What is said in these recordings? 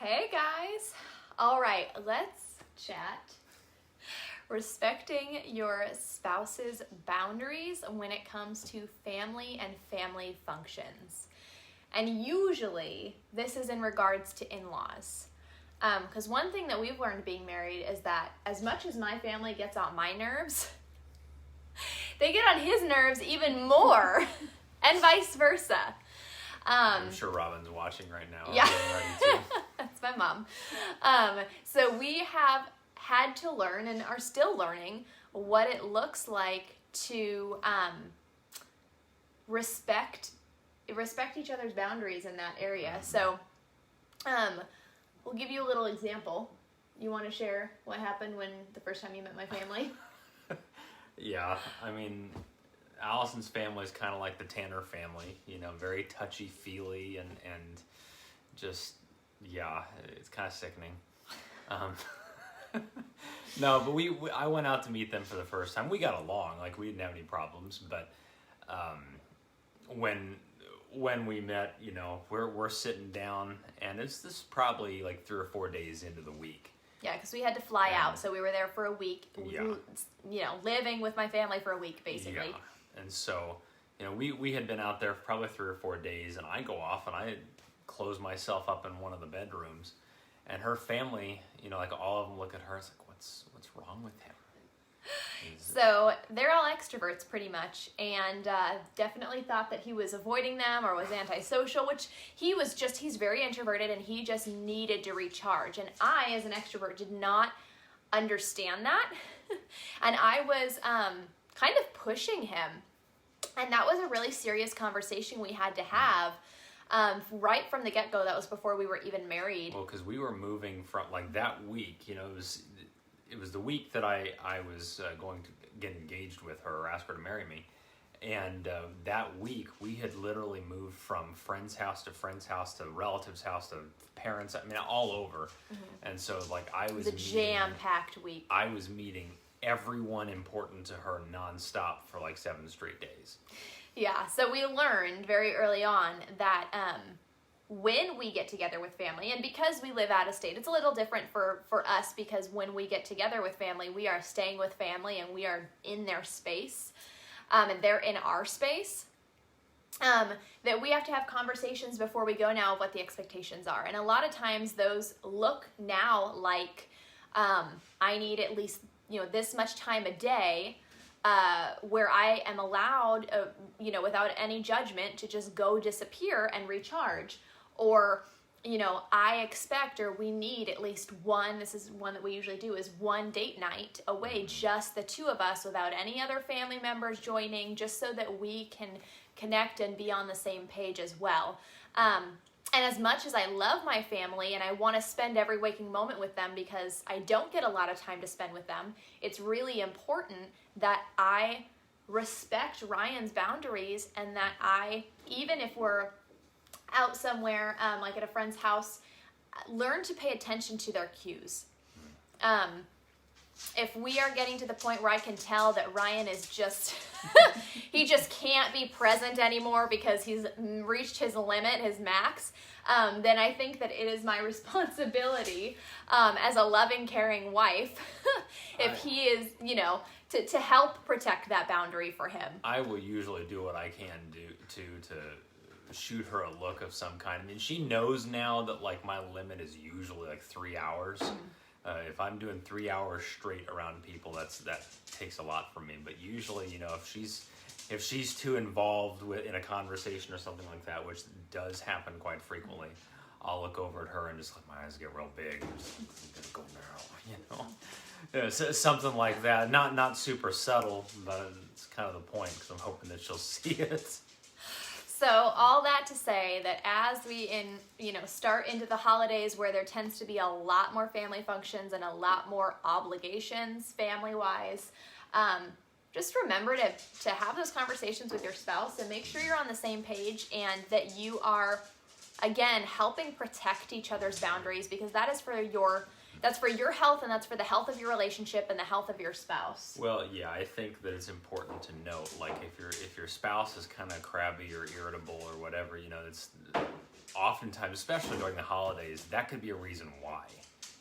Hey guys. All right, let's chat. Respecting your spouse's boundaries when it comes to family and family functions. And usually this is in regards to in-laws. Because one thing that we've learned being married is that as much as my family gets on my nerves, they get on his nerves even more, and vice versa. I'm sure Robin's watching right now. Yeah. Getting ready to. That's my mom. So we have had to learn and are still learning what it looks like to respect each other's boundaries in that area. So we'll give you a little example. You want to share what happened when the first time you met my family? Yeah, I mean, Allison's family is kind of like the Tanner family, very touchy-feely and just, yeah, it's kind of sickening. No, but I went out to meet them for the first time. We got along, like we didn't have any problems, but when we met, we're sitting down, and this is probably like 3 or 4 days into the week. Yeah, because we had to fly out, so we were there for a week, Yeah. Living with my family for a week, basically. Yeah, and so, we had been out there for probably 3 or 4 days, and I go off and I close myself up in one of the bedrooms, and her family, like all of them look at her, it's like, what's wrong with him? So they're all extroverts pretty much, and definitely thought that he was avoiding them or was antisocial, which he's very introverted and he just needed to recharge. And I, as an extrovert, did not understand that. And I was kind of pushing him. And that was a really serious conversation we had to have right from the get-go. That was before we were even married. Well, because we were moving from, like, that week, it was the week that I was going to get engaged with her or ask her to marry me. And that week, we had literally moved from friend's house to relative's house to parents', all over. Mm-hmm. And so, I was... It was a jam-packed week. I was meeting everyone important to her nonstop for 7 straight days. Yeah, so we learned very early on that... when we get together with family, and because we live out of state, it's a little different for us, because when we get together with family, we are staying with family and we are in their space, and they're in our space, that we have to have conversations before we go now of what the expectations are. And a lot of times those look now like, I need at least, this much time a day, where I am allowed, without any judgment, to just go disappear and recharge. Or, I expect, or we need at least one, this is one that we usually do, is one date night away, just the two of us without any other family members joining, just so that we can connect and be on the same page as well. And as much as I love my family and I want to spend every waking moment with them, because I don't get a lot of time to spend with them, it's really important that I respect Ryan's boundaries, and that I, even if we're out somewhere, like at a friend's house, learn to pay attention to their cues. If we are getting to the point where I can tell that Ryan is just, he just can't be present anymore because he's reached his limit, his max, then I think that it is my responsibility as a loving, caring wife, if he is, to help protect that boundary for him. I will usually do what I can do to shoot her a look of some kind. She knows now that my limit is usually 3 hours. Mm-hmm. If I'm doing 3 hours straight around people, that takes a lot from me. But usually, if she's too involved in a conversation or something like that, which does happen quite frequently, I'll look over at her and just let my eyes get real big. I'm just gonna go now, so something like that. Not super subtle, but it's kind of the point, because I'm hoping that she'll see it. So all that to say that as we start into the holidays, where there tends to be a lot more family functions and a lot more obligations family-wise, just remember to have those conversations with your spouse and make sure you're on the same page, and that you are, again, helping protect each other's boundaries, because that is for your health, and that's for the health of your relationship and the health of your spouse. Well, yeah, I think that it's important to note, if your spouse is kind of crabby or irritable or whatever, oftentimes, especially during the holidays, that could be a reason why.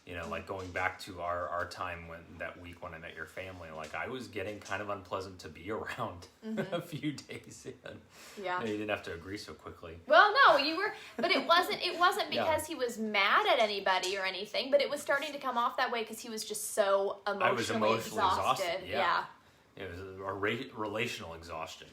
You know, like going back to our time that week when I met your family, like I was getting kind of unpleasant to be around a few days in. Yeah. You didn't have to agree so quickly. Well, no, you were, but it wasn't Yeah. because he was mad at anybody or anything, but it was starting to come off that way because he was just so I was emotionally emotionally exhausted. Yeah. It was a relational exhaustion.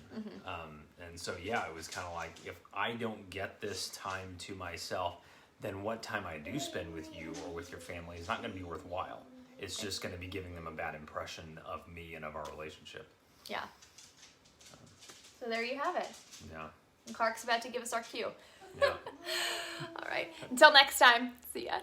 And so, yeah, it was kind of like, if I don't get this time to myself, then what time I do spend with you or with your family is not going to be worthwhile. It's just going to be giving them a bad impression of me and of our relationship. Yeah. So there you have it. Yeah. And Clark's about to give us our cue. Yeah. All right. Until next time. See ya.